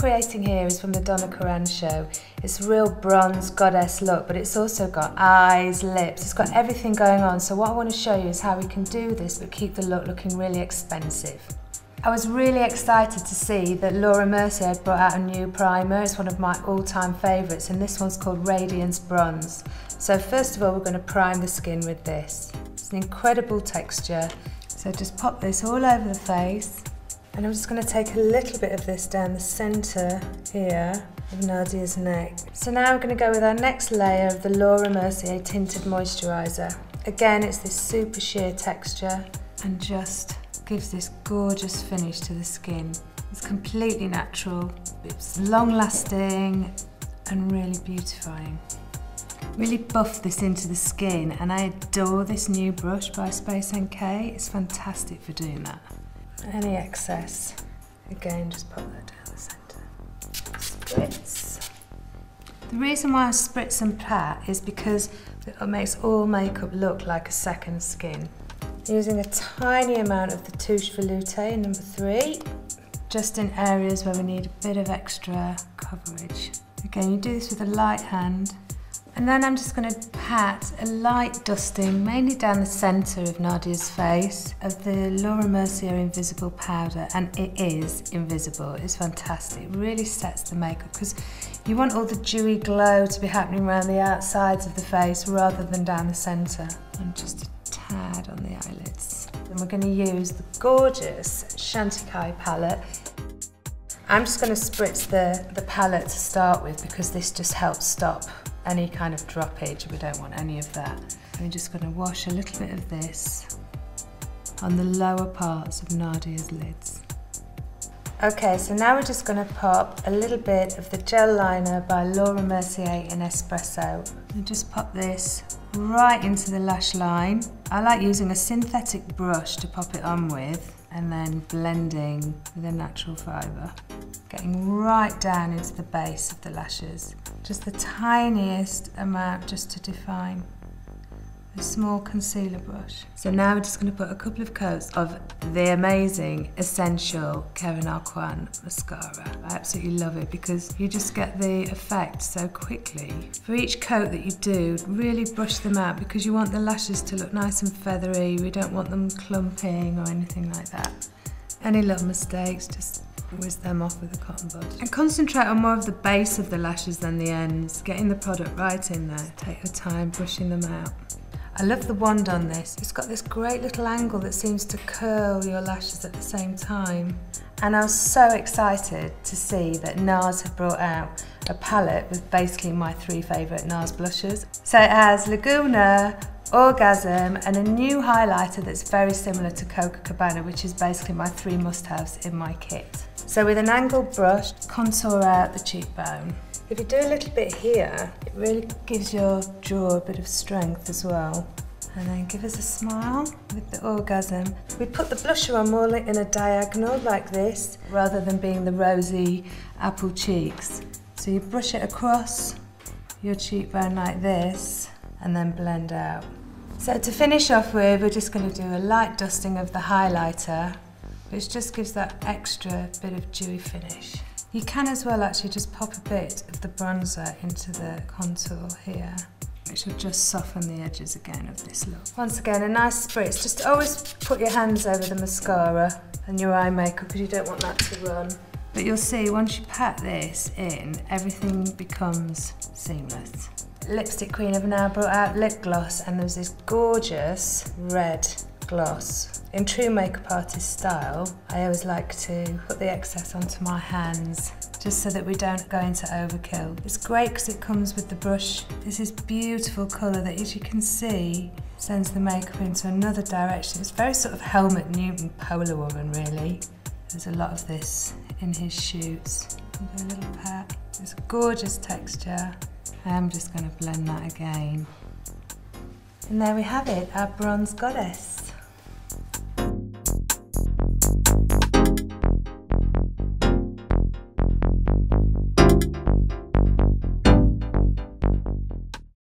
creating here is from the Donna Karan show. It's a real bronze goddess look, but it's also got eyes, lips, it's got everything going on. So what I want to show you is how we can do this but keep the look looking really expensive. I was really excited to see that Laura Mercier had brought out a new primer. It's one of my all-time favourites, and this one's called Radiance Bronze. So first of all, we're going to prime the skin with this. It's an incredible texture. So just pop this all over the face. And I'm just going to take a little bit of this down the centre here of Nadia's neck. So now we're going to go with our next layer of the Laura Mercier Tinted Moisturiser. Again, it's this super sheer texture and just gives this gorgeous finish to the skin. It's completely natural, it's long lasting and really beautifying. Really buff this into the skin, and I adore this new brush by Space NK. It's fantastic for doing that. Any excess, again, just pop that down the centre. Spritz. The reason why I spritz and pat is because it makes all makeup look like a second skin. Using a tiny amount of the Touche Veloute number 3, just in areas where we need a bit of extra coverage. Again, you do this with a light hand. And then I'm just going to pat a light dusting, mainly down the centre of Nadia's face, of the Laura Mercier Invisible Powder. And it is invisible, it's fantastic. It really sets the makeup because you want all the dewy glow to be happening around the outsides of the face rather than down the centre. And just a tad on the eyelids. Then we're going to use the gorgeous Chantecaille palette. I'm just going to spritz the palette to start with because this just helps stop any kind of droppage. We don't want any of that. We're just going to wash a little bit of this on the lower parts of Nadia's lids. Okay, so now we're just going to pop a little bit of the gel liner by Laura Mercier in Espresso. And just pop this right into the lash line. I like using a synthetic brush to pop it on with, and then blending with a natural fibre. Getting right down into the base of the lashes. Just the tiniest amount just to define. A small concealer brush. So now we're just going to put a couple of coats of the amazing, essential Karen Alder mascara. I absolutely love it because you just get the effect so quickly. For each coat that you do, really brush them out because you want the lashes to look nice and feathery. We don't want them clumping or anything like that. Any little mistakes, just whiz them off with a cotton bud. And concentrate on more of the base of the lashes than the ends, getting the product right in there. Take your time brushing them out. I love the wand on this. It's got this great little angle that seems to curl your lashes at the same time. And I was so excited to see that NARS had brought out a palette with basically my 3 favourite NARS blushes. So it has Laguna, Orgasm, and a new highlighter that's very similar to Copacabana, which is basically my 3 must-haves in my kit. So with an angled brush, contour out the cheekbone. If you do a little bit here, it really gives your jaw a bit of strength as well. And then give us a smile with the Orgasm. We put the blusher on more in a diagonal like this, rather than being the rosy apple cheeks. So you brush it across your cheekbone like this, and then blend out. So to finish off with, we're just going to do a light dusting of the highlighter, which just gives that extra bit of dewy finish. You can as well actually just pop a bit of the bronzer into the contour here, which will just soften the edges again of this look. Once again, a nice spritz. Just always put your hands over the mascara and your eye makeup because you don't want that to run. But you'll see once you pat this in, everything becomes seamless. Lipstick Queen have now brought out lip gloss, and there's this gorgeous red gloss. In true makeup artist style, I always like to put the excess onto my hands just so that we don't go into overkill. It's great because it comes with the brush. This is beautiful colour that, as you can see, sends the makeup into another direction. It's very sort of Helmut Newton Polar Woman, really. There's a lot of this in his shoots. Do a little pat. It's a gorgeous texture. I'm just going to blend that again. And there we have it, our bronze goddess.